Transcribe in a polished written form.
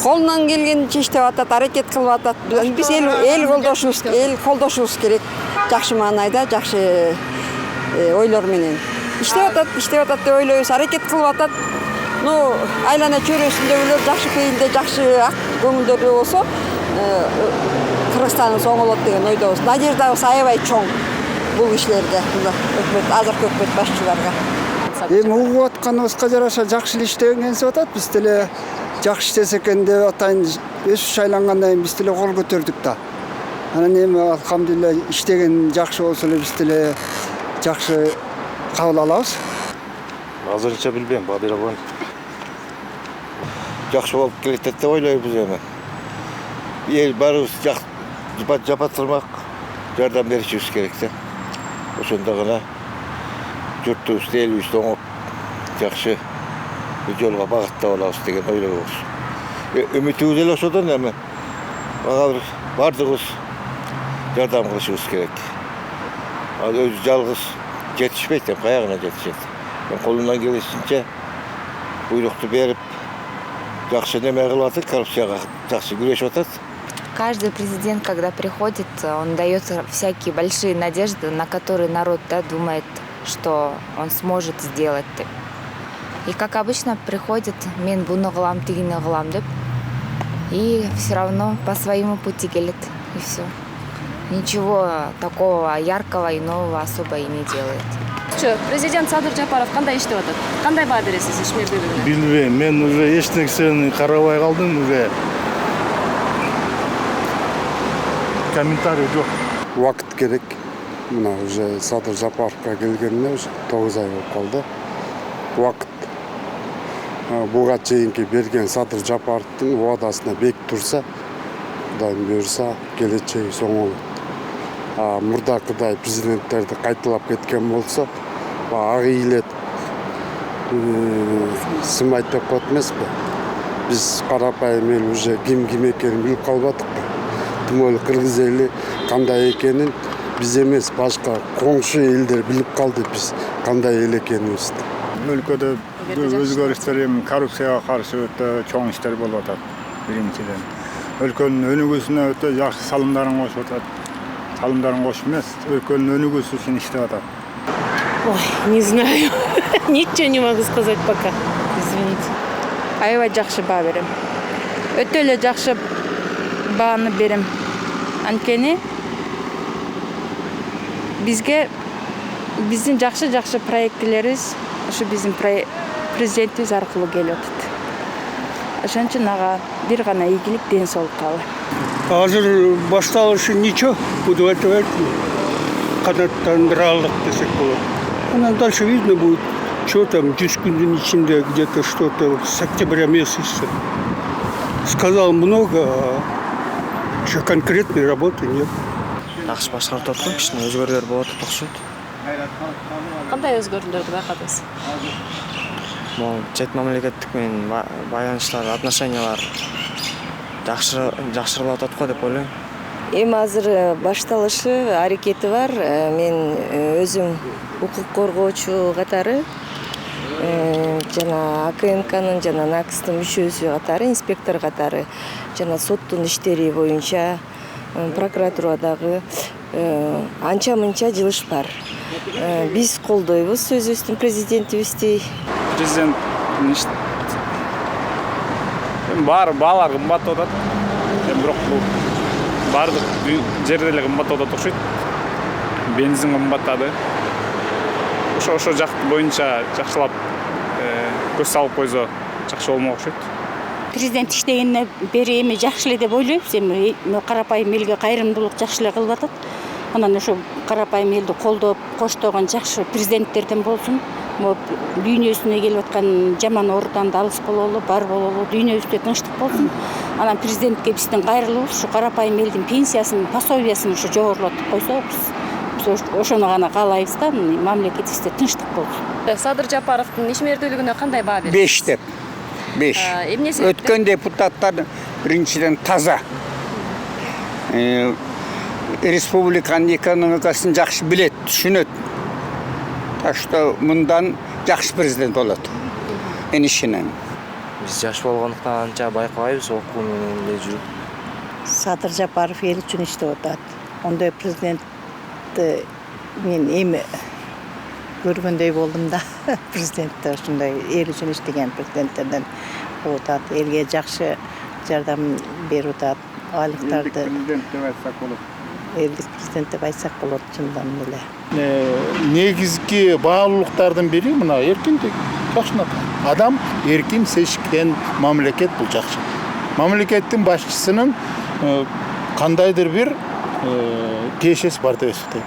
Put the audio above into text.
колунан келгенче иштеп атат, аракет кылып атат. Биз эл колдошубуз керек. Жакшы маанайда, жакшы ойлор менен. Иштеп атат деп ойлойбуз, аракет кылып атат. Айлана чөйрөсүндө эле жакшы пейилде, жакшы ак көңүлдөрдө болсо, Кыргызстаныбыз оңолот деген ойдобуз. Надеждабыз аябай чоң бул кишилерге, өкмөт, азыркы өкмөт башчыларга. Эми угуп атканыбызга жараша жакшы иштеген келип атат. Биз деле жакшы иштесе экен деп атайын, өзүбүз шайлангандан кийин биз деле кол көтөрдүк да. Анан эми алхамдулилла иштеген жакшы болсо эле биз деле жакшы кабыл алабыз. Азырынча билбейм, Бадыр агай. Жакшы болуп келет деп ойлойбуз эми. Эл баарыбыз жапатырмак жардам беришибиз керек да. Ошондо гана журтубуз, элибиз оңоп жакшы жолго багыттап алабыз деген ойлойбуз. Үмүтүбүз эле ошодон эми бардыгыбыз жардам кылышыбыз керек. Ал өзү жалгыз жетишпейт, каягына жетишет. Колунан келишинче буйрукту берип жакшы неме кылып атат, коррупцияга жакшы күрөшүп атат. Каждый президент, когда приходит, он дает всякие большие надежды, на которые народ думает, что он сможет сделать. И как обычно приходит мен буну кылам, тигини кылам деп, и все равно по своему пути келет, и все. Ничего такого яркого и нового особо и не делает. Президент Садыр Жапаров кандай иштеп атат? Кандай баа бересиз ишмердүүлүгүнө? Билбейм, мен уже эч нерсени карабай калдым, уже комментарий жок. Убакыт керек. Мына уже Садыр Жапаровка келгенине уже 9 ай болуп калды. Убакыт буга чейинки берген Садыр Жапаровдун убадасына бек турса, Кудайым буйрса, келечегибиз оңолот. Мурдакыдай президенттерди кайталап кеткен болсо, ак ийилет сымайт деп коет эмеспи? Биз карапайым эл уже ким экенин билип калбадыкпы? Тим эле кыргыз эли кандай экенин биз эмес, башка коңшу элдер билип калды биз кандай эл экенибизди. Өлкөдө өзгөрүштөр, коррупцияга каршы өтө чоң иштер болуп атат. Биринчиден, өлкөнүн өнүгүүсүнө өтө жакшы салымдарын кошуп атат. Салымдарын кошуп эмес, өлкөнүн өнүгүүсү үчүн иштеп атат. Ой, не знаю. Ничего не могу сказать пока. Извините. Аябай жакшы баа берем. Өтө эле жакшы бааны берем. Анткени биздин жакшы проектлерибиз ушу биздин президентибиз аркылуу келип атат. Ошон үчүн ага бир гана ийгилик, ден соолук каалайм. Азыр башталышы ничего, буду это канаттандыралык десек болот. Анан дальше видно будет, что там 10 күндүн ичинде где-то что-то с октября месяца. Сказал много, а еще конкретной работы нет. Жакшы башкарып атат го, кичине өзгөрүүлөр болуп атат окшойт. Кандай өзгөрүүлөрдү байкадыңыз? Могу чет мамлекеттик менен байланыштар, отношениялар жакшырылып атат го деп ойлойм. Эми азыр башталышы аракети бар. Мен өзүм укук коргоочу катары жана АКНКнын жана НАКСтын мүчөсү катары, инспектор катары жана соттун иштери боюнча прокуратурадагы анча-мынча жылыш бар. Биз колдойбуз өзүбүздүн президентибизди. Президенттин баалар кымбат атат. Бирок бул бардык жерде эле кымбат атат окшойт. Бензин кымбаттады. Ошо жак боюнча жакшылап көз салып койсо жакшы болмок окшойт. Президент иштегенине бери эми жакшы эле деп ойлойбуз. Эми карапайым элге кайрымдуулук жакшы эле кылып атат. Анан ошо карапайым элди колдоп, коштогон жакшы президенттерден болсун. Дүйнөсүнө келип аткан жаман оорудан да алыс бололу, бар бололу, дүйнөбүздө тынчтык болсун. Анан президентке биздин кайрылуубуз ушу карапайым элдин пенсиясын, пособиясын ушу жогорулатып койсо, биз ошону гана каалайбыз да, мамлекетибизде тынчтык болсун. Садыр Жапаровдун ишмердүүлүгүнө кандай баа бересиз? 5 деп. 5. Өткөн депутаттар биринчиден таза. Республиканын экономикасын жакшы билет, түшүнөт. Так что мындан жакшы президент болот. Мен ишенем. Биз жаш болгондуктан анча байкабайбыз, окуу менен эле жүрүп. Садыр Жапаров эл үчүн иштеп атат. Ондой президентти мен эми көргөндөй болдум да. Президентти ушундай эл үчүн иштеген президенттерден болуп атат. Элге жакшы жардам берип атат. Айлыктарды президент деп айтсак болот. элдик президент деп айтсак болот чындан эле. Негизги баалуулуктардын бири мына эркиндик. Жакшынакы. Адам эркин seçкен мамлекет бул жакшы. Мамлекеттин башчысынын кандайдыр бир тиешеси бар деп эсептейм.